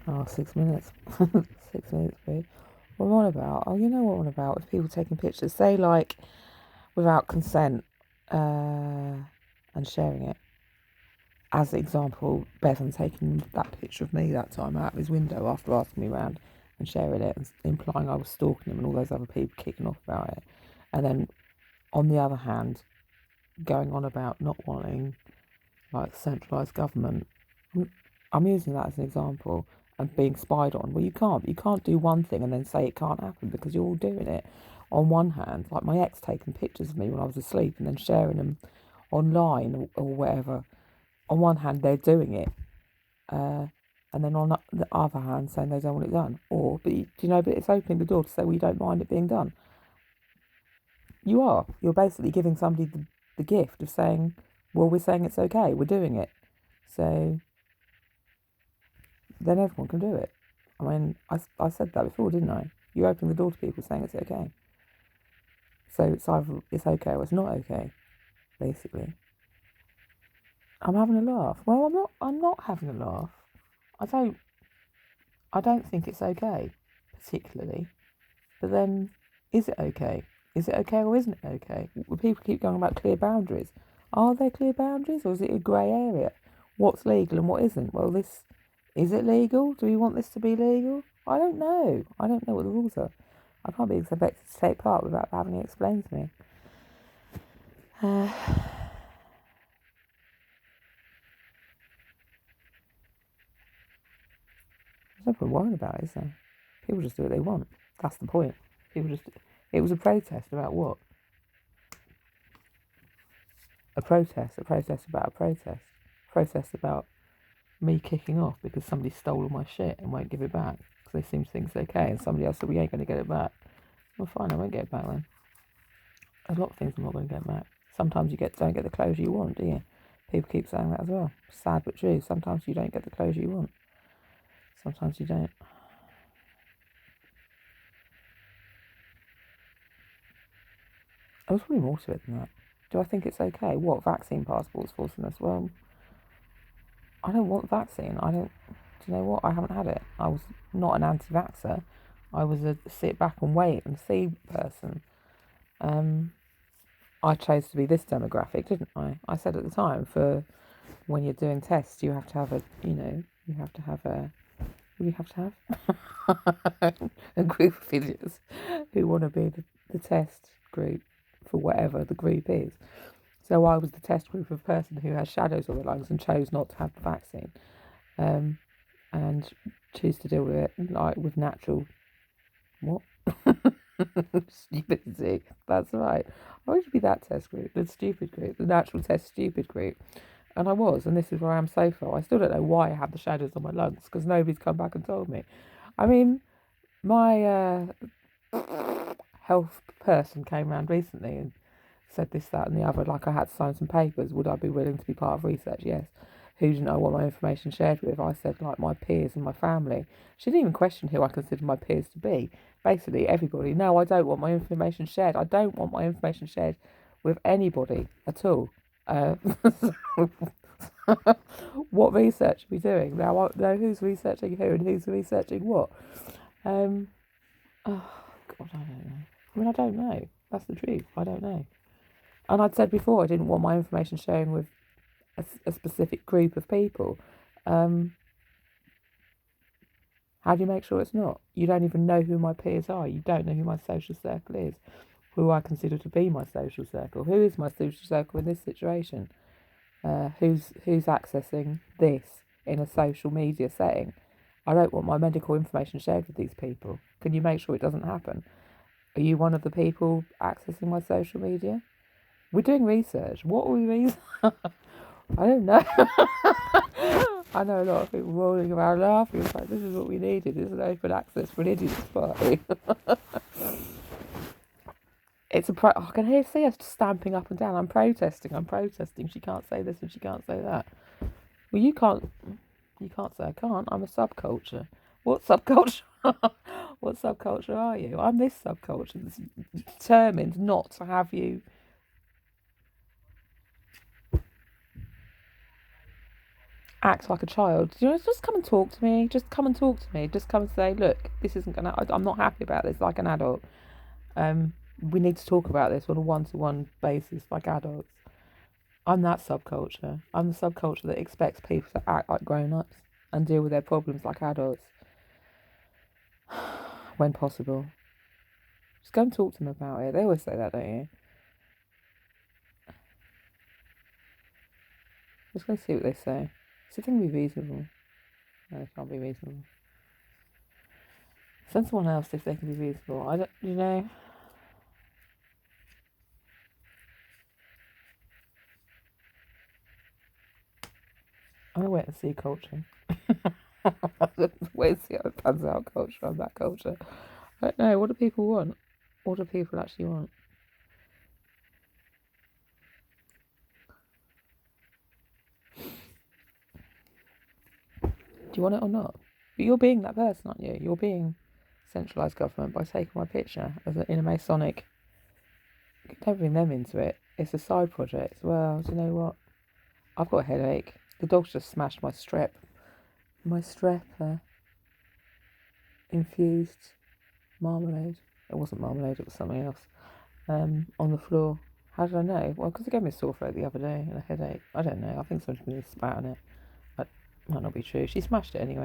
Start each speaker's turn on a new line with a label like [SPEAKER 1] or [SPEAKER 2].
[SPEAKER 1] Oh, 6 minutes. 6 minutes, please. What am I on about? Oh, you know what I'm on about with people taking pictures. Say, like, without consent and sharing it. As an example, Bevan taking that picture of me that time out of his window after asking me round and sharing it and implying I was stalking him and all those other people kicking off about it. And then, on the other hand, going on about not wanting, like, centralised government. I'm using that as an example and being spied on. Well, you can't do one thing and then say it can't happen because you're all doing it. On one hand, like my ex taking pictures of me when I was asleep and then sharing them online or whatever. On one hand, they're doing it, and then on the other hand, saying they don't want it done. Or, but it's opening the door to say, well, you don't mind it being done. You're basically giving somebody the gift of saying, well, we're saying it's okay, we're doing it. So then everyone can do it. I mean, I said that before, didn't I? You open the door to people saying it's okay. So it's either it's okay or it's not okay, basically. I'm having a laugh. Well, I'm not having a laugh. I don't think it's okay, particularly. But then, is it okay? Is it okay or isn't it okay? People keep going about clear boundaries. Are there clear boundaries or is it a grey area? What's legal and what isn't? Well, is it legal? Do we want this to be legal? I don't know. I don't know what the rules are. I can't be expected to take part without having it explained to me. There's no point worrying about it, is there? People just do what they want. That's the point. It was a protest about what? A protest about a protest. Protest about me kicking off because somebody stole all my shit and won't give it back because they seem to think it's okay, and somebody else said we ain't going to get it back. Well, fine, I won't get it back then. There's a lot of things I'm not going to get back. Sometimes you don't get the closure you want, do you? People keep saying that as well. Sad but true. Sometimes you don't get the closure you want. Sometimes you don't. There's probably more to it than that. Do I think it's okay? What, vaccine passports forcing us? Well, I don't want vaccine. I don't. Do you know what? I haven't had it. I was not an anti-vaxxer. I was a sit back and wait and see person. I chose to be this demographic, didn't I? I said at the time, for when you're doing tests, you have to have a group of idiots who want to be the test group for whatever the group is. So I was the test group of person who has shadows on the lungs and chose not to have the vaccine, and choose to deal with it like with natural what stupidity. That's right. I wanted to be that test group, the stupid group, the natural test stupid group. And I was, and this is where I am so far. I still don't know why I have the shadows on my lungs because nobody's come back and told me. I mean, my health person came round recently and said this, that, and the other. Like I had to sign some papers. Would I be willing to be part of research? Yes. Who didn't I want my information shared with? I said, like, my peers and my family. She didn't even question who I considered my peers to be. Basically, everybody. No, I don't want my information shared. I don't want my information shared with anybody at all. What research are we doing? Now I know who's researching who and who's researching what. Oh, God, I don't know. I mean, I don't know. That's the truth. I don't know. And I'd said before I didn't want my information sharing with a specific group of people. How do you make sure it's not? You don't even know who my peers are. You don't know who my social circle is, who I consider to be my social circle. Who is my social circle in this situation? Who's accessing this in a social media setting? I don't want my medical information shared with these people. Can you make sure it doesn't happen? Are you one of the people accessing my social media? We're doing research. What are we researching? I don't know. I know a lot of people rolling around laughing. It's like, this is what we needed. It's an open access religious party. I can see us stamping up and down. I'm protesting. She can't say this and she can't say that. Well, you can't say I can't. I'm a subculture. What subculture? What subculture are you? I'm this subculture that's determined not to have you. act like a child. Just come and talk to me. Just come and talk to me. Just come and say, look, this isn't gonna. I'm not happy about this. Like an adult, we need to talk about this on a one-to-one basis, like adults. I'm that subculture. I'm the subculture that expects people to act like grown-ups and deal with their problems like adults when possible. Just go and talk to them about it. They always say that, don't you? Just go see what they say. See if they can be reasonable. No, they can't be reasonable. Send someone else if they can be reasonable. I don't, I'm gonna wait and see culture. Wait and see how it pans out, culture. I'm that culture. I don't know. What do people want? What do people actually want? Do you want it or not? But you're being that person, aren't you? You're being centralised government by taking my picture in a Masonic. Don't bring them into it. It's a side project. Well, do you know what? I've got a headache. The dog's just smashed my strep infused marmalade. It wasn't marmalade, it was something else. On the floor. How did I know? Well, because it gave me a sore throat the other day and a headache. I don't know. I think someone's going to spat on it. That might not be true. She smashed it anyway.